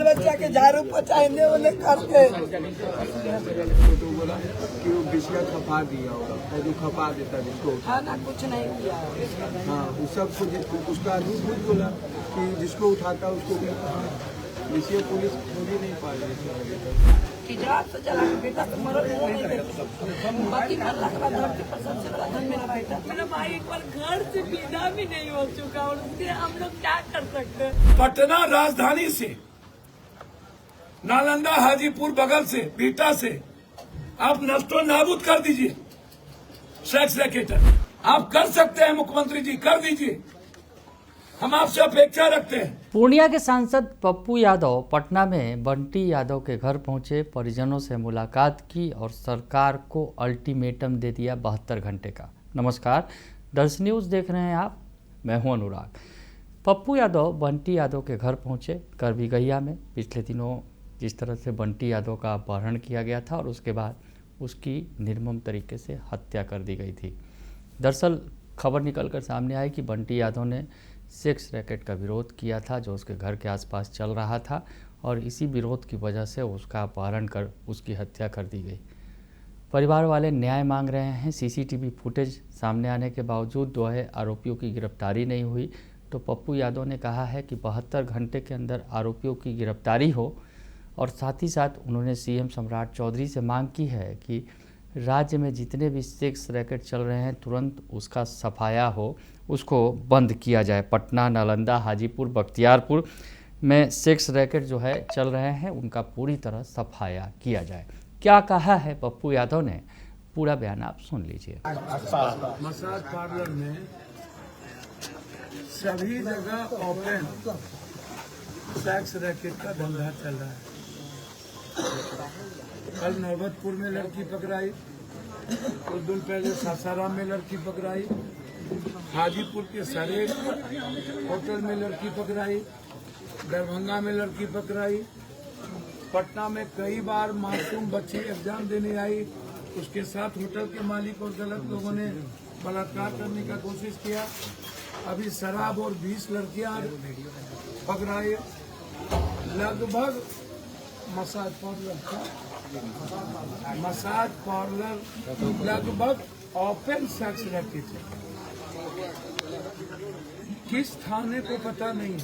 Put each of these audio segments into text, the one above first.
बच्चा के झाड़ू पचाने वाले करके तो बोला कि वो बिस्किट खपा दिया होगा, जो खपा देता जिसको खाना कुछ नहीं किया। हाँ, वो सब कुछ उसका आदमी खुद बोला कि जिसको उठाता उसको इसलिए पुलिस खोल ही नहीं पा रही कि रात से जला के बेटा तो मरल नहीं देता। बाकी मरला के बाद धरती पर सबसे बड़ा धन मेरा भाई था। मेरा भाई एक बार घर से विदा भी नहीं हो चुका और उसके हम लोग क्या कर सकते हैं। पटना राजधानी से, नालंदा हाजीपुर बगल से, बीटा से आप नष्टो नाबूद कर दीजिए सेक्स रैकेटर। आप कर सकते हैं मुख्यमंत्री जी, कर दीजिए, हम आपसे अपेक्षा रखते हैं। पूर्णिया के सांसद पप्पू यादव पटना में बंटी यादव के घर पहुंचे, परिजनों से मुलाकात की और सरकार को अल्टीमेटम दे दिया 72 घंटे का। नमस्कार, दर्श न्यूज़ देख रहे हैं आप, मैं हूं अनुराग। पप्पू यादव बंटी यादव के घर पहुंचे करबी गैया में। पिछले दिनों जिस तरह से बंटी यादव का अपहरण किया गया था और उसके बाद उसकी निर्मम तरीके से हत्या कर दी गई थी। दरअसल खबर निकलकर सामने आई कि बंटी यादव ने सेक्स रैकेट का विरोध किया था जो उसके घर के आसपास चल रहा था और इसी विरोध की वजह से उसका अपहरण कर उसकी हत्या कर दी गई। परिवार वाले न्याय मांग रहे हैं। सीसीटीवी फुटेज सामने आने के बावजूद 2 आरोपियों की गिरफ्तारी नहीं हुई। तो पप्पू यादव ने कहा है कि 72 घंटे के अंदर आरोपियों की गिरफ्तारी हो और साथ ही साथ उन्होंने सीएम सम्राट चौधरी से मांग की है कि राज्य में जितने भी सेक्स रैकेट चल रहे हैं तुरंत उसका सफाया हो, उसको बंद किया जाए। पटना, नालंदा, हाजीपुर, बख्तियारपुर में सेक्स रैकेट जो है चल रहे हैं उनका पूरी तरह सफाया किया जाए। क्या कहा है पप्पू यादव ने, पूरा बयान आप सुन लीजिए। मसाज पार्लर में सभी जगह ओपन सेक्स रैकेट का धंधा चल रहा है। कल नौबतपुर में लड़की पकड़ाई, कुछ दिन पहले सासाराम में लड़की पकड़ाई, हाजीपुर के सरेक होटल में लड़की पकड़ाई, दरभंगा में लड़की पकड़ाई, पटना में कई बार मासूम बच्ची एग्जाम देने आई, उसके साथ होटल के मालिक और गलत लोगों ने बलात्कार करने का कोशिश किया। अभी शराब और 20 लड़कियां पकड़ाई। लगभग मसाज पार्लर लगभग ओपन सेक्स रैकेट है। किस थाने को पता नहीं है।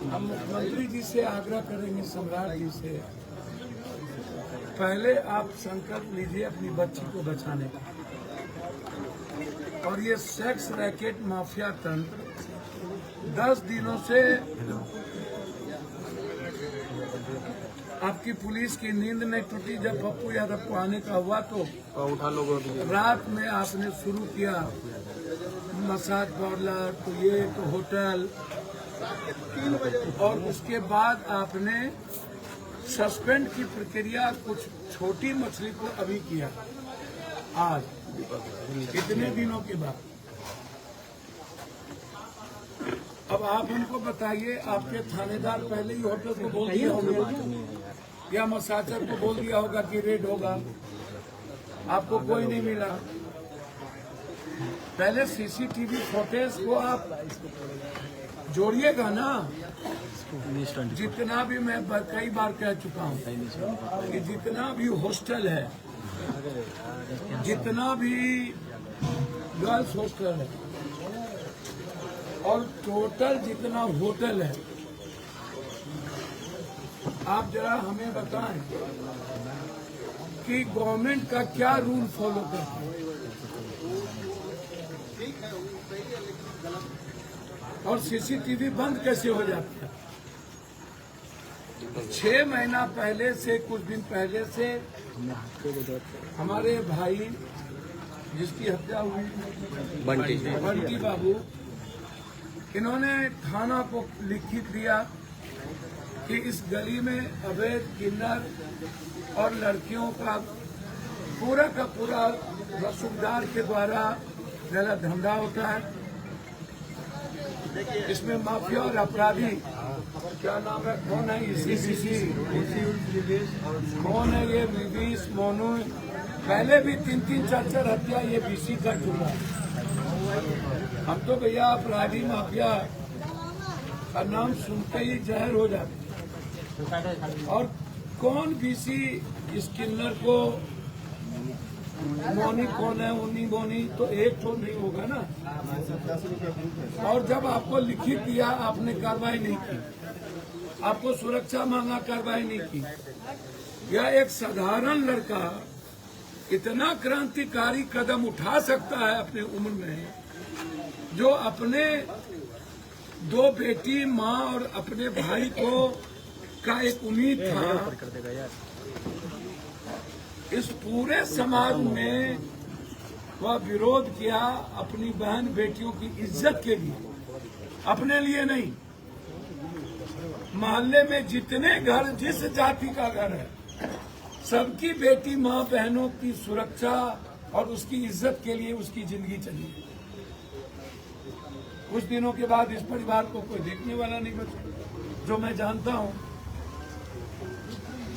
हम मुख्यमंत्री जी से आग्रह करेंगे, सम्राट जी से, पहले आप संकल्प लीजिए अपनी बच्ची को बचाने का। और ये सेक्स रैकेट माफिया तंत्र 10 दिनों से आपकी पुलिस की नींद नहीं टूटी। जब पप्पू यादव को आने का हुआ तो रात में आपने शुरू किया मसाज पार्लर, तो ये तो होटल, और उसके बाद आपने सस्पेंड की प्रक्रिया कुछ छोटी मछली को अभी किया। आज कितने दिनों के बाद अब आप हमको बताइए, आपके थानेदार पहले ही होटल को बोल दिया होगा या मसाजर को बोल दिया होगा कि रेड होगा, आपको कोई नहीं मिला। पहले सीसीटीवी फुटेज को आप जोड़िएगा ना। जितना भी मैं कई बार कह चुका हूँ कि जितना भी हॉस्टल है, जितना भी गर्ल्स हॉस्टल है और टोटल जितना होटल है, आप जरा हमें बताएं कि गवर्नमेंट का क्या रूल फॉलो करती है और सीसीटीवी बंद कैसे हो जाती है। 6 महीना पहले से, कुछ दिन पहले से हमारे भाई जिसकी हत्या हुई बंटी बाबू, इन्होंने थाना को लिखित दिया कि इस गली में अवैध किन्नर और लड़कियों का पूरा रसूखदार के द्वारा गलत धंधा होता है। इसमें माफिया और अपराधी, क्या नाम है, कौन है, कौन है ये विवेश मोनू, पहले भी 3-3, 4-4 हत्या ये बीसी कर चुका है। हम तो भैया अपराधी माफिया का नाम सुनते ही जहर हो जाते। और कौन बीसी स्किनर को मोनी कौन है, उन्नी मोनी तो एक तो नहीं होगा ना। और जब आपको लिखित दिया आपने कार्रवाई नहीं की, आपको सुरक्षा मांगा कार्रवाई नहीं की। यह एक साधारण लड़का इतना क्रांतिकारी कदम उठा सकता है अपने उम्र में, जो अपने दो बेटी माँ और अपने भाई को का एक उम्मीद था। इस पूरे समाज में वह विरोध किया अपनी बहन बेटियों की इज्जत के लिए, अपने लिए नहीं। मोहल्ले में जितने घर, जिस जाति का घर है, सबकी बेटी माँ बहनों की सुरक्षा और उसकी इज्जत के लिए उसकी जिंदगी चली। कुछ दिनों के बाद इस परिवार को कोई देखने वाला नहीं बचा, जो मैं जानता हूं।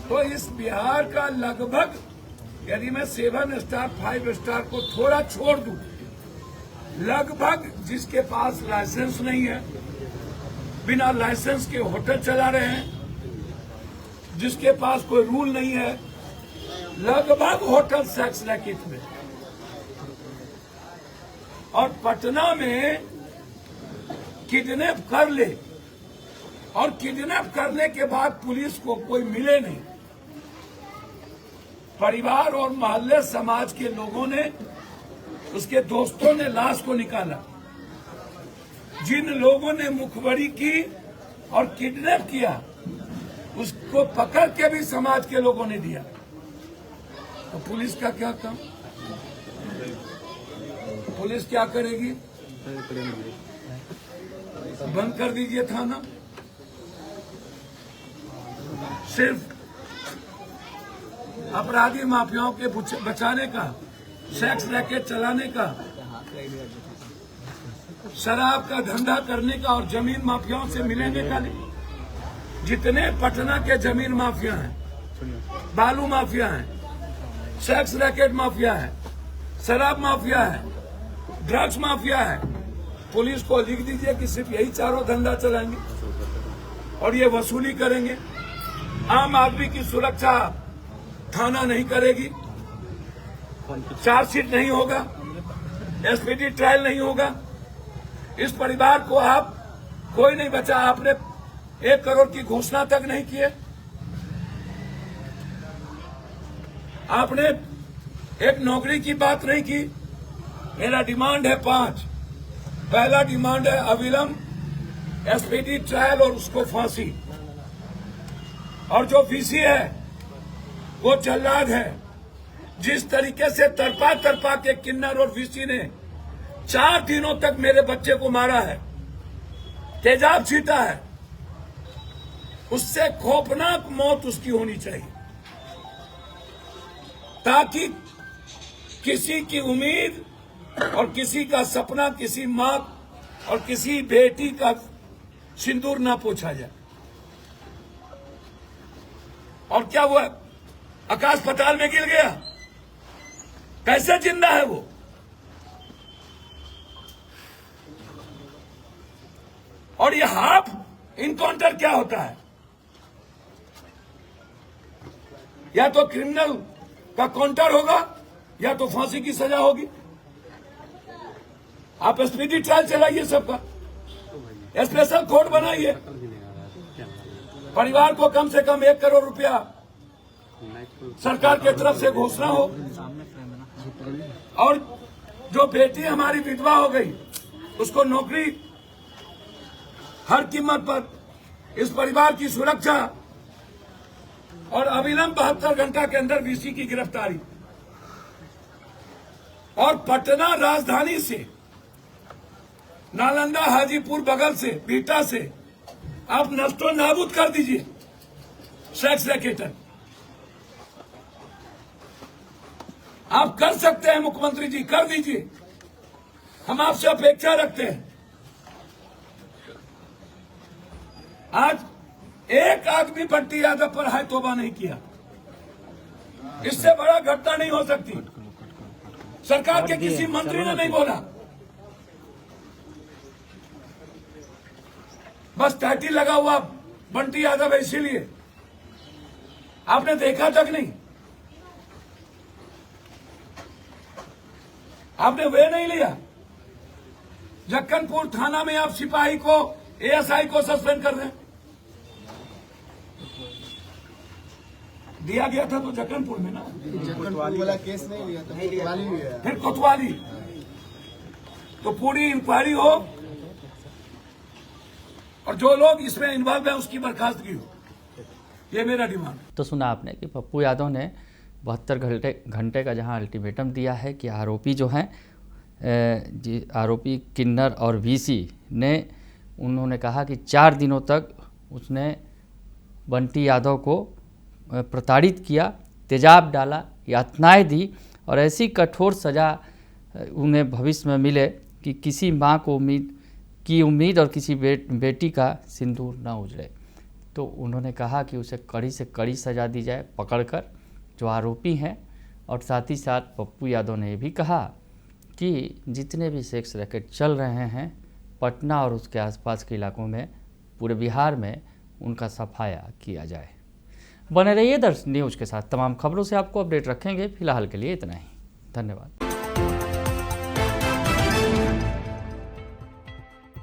तो इस बिहार का लगभग, यदि मैं 7 स्टार 5 स्टार को थोड़ा छोड़ दूं, लगभग जिसके पास लाइसेंस नहीं है, बिना लाइसेंस के होटल चला रहे हैं, जिसके पास कोई रूल नहीं है, लगभग होटल सेक्स रैकेट में। और पटना में किडनैप कर ले, और किडनैप करने के बाद पुलिस को कोई मिले नहीं। परिवार और मोहल्ले समाज के लोगों ने, उसके दोस्तों ने लाश को निकाला। जिन लोगों ने मुखबरी की और किडनैप किया, उसको पकड़ के भी समाज के लोगों ने दिया। तो पुलिस का क्या काम? पुलिस क्या करेगी? बंद कर दीजिए थाना। सिर्फ अपराधी माफियाओं के बचाने का, सेक्स रैकेट चलाने का, शराब का धंधा करने का और जमीन माफियाओं से मिलने का नहीं। जितने पटना के जमीन माफिया हैं, बालू माफिया हैं, सेक्स रैकेट माफिया है, शराब माफिया है, ड्रग्स माफिया है, पुलिस को लिख दीजिए कि सिर्फ यही चारों धंधा चलाएंगे और ये वसूली करेंगे। आम आदमी की सुरक्षा थाना नहीं करेगी, चार्जशीट नहीं होगा, एसपीडी ट्रायल नहीं होगा। इस परिवार को आप कोई नहीं बचा। आपने 1 करोड़ की घोषणा तक नहीं किए। आपने एक नौकरी की बात नहीं की। मेरा डिमांड है 5। पहला डिमांड है अविलंब एसपीडी ट्रायल और उसको फांसी। और जो वीसी है वो जल्लाद है। जिस तरीके से तरपा के किन्नर और वीसी ने 4 दिनों तक मेरे बच्चे को मारा है, तेजाब छीटा है, उससे खौफनाक मौत उसकी होनी चाहिए, ताकि किसी की उम्मीद और किसी का सपना, किसी मां और किसी बेटी का सिंदूर ना पोछा जाए। और क्या वो आकाश पताल में गिर गया? कैसे जिंदा है वो? और ये हाफ इनकाउंटर क्या होता है? या तो क्रिमिनल का काउंटर होगा या तो फांसी की सजा होगी। आप स्पीडी ट्रायल चलाइए, सबका स्पेशल कोर्ट बनाइए। परिवार को कम से कम 1 करोड़ रुपया सरकार की तरफ से घोषणा हो। और जो बेटी हमारी विधवा हो गई, उसको नौकरी हर कीमत पर। इस परिवार की सुरक्षा और अविलंब 72 घंटा के अंदर वीसी की गिरफ्तारी। और पटना राजधानी से, नालंदा, हाजीपुर बगल से, बीटा से आप नष्टो नाबूद कर दीजिए सेक्स रैकेटर। आप कर सकते हैं मुख्यमंत्री जी, कर दीजिए। हम आपसे अपेक्षा रखते हैं। आज एक आदमी बंटी यादव पर हाय तौबा नहीं किया। इससे बड़ा घटना नहीं हो सकती। सरकार के किसी मंत्री ने नहीं बोला। बस टाइटल लगा हुआ बंटी यादव है, इसीलिए आपने देखा तक नहीं, आपने वे नहीं लिया। जक्कनपुर थाना में आप सिपाही को, एएसआई को सस्पेंड कर दें। दिया गया था तो जक्कनपुर में ना, जक्कनपुर वाला केस नहीं लिया था, कोतवाली लिया। फिर कोतवाली। तो पूरी इंक्वायरी हो और जो लोग इसमें इन्वॉल्व है उसकी बर्खास्तगी हो, ये मेरा डिमांड। तो सुना आपने कि पप्पू यादव ने 72 घंटे का जहां अल्टीमेटम दिया है कि आरोपी जो हैं, आरोपी किन्नर और वीसी ने, उन्होंने कहा कि 4 दिनों तक उसने बंटी यादव को प्रताड़ित किया, तेजाब डाला, यातनाएं दी और ऐसी कठोर सज़ा उन्हें भविष्य में मिले कि किसी माँ को उम्मीद और किसी बेटी का सिंदूर न उजड़े। तो उन्होंने कहा कि उसे कड़ी से कड़ी सज़ा दी जाए पकड़कर, जो आरोपी हैं। और साथ ही साथ पप्पू यादव ने ये भी कहा कि जितने भी सेक्स रैकेट चल रहे हैं पटना और उसके आसपास के इलाकों में, पूरे बिहार में, उनका सफाया किया जाए। बने रहिए दर्श न्यूज़ के साथ, तमाम खबरों से आपको अपडेट रखेंगे। फिलहाल के लिए इतना ही, धन्यवाद।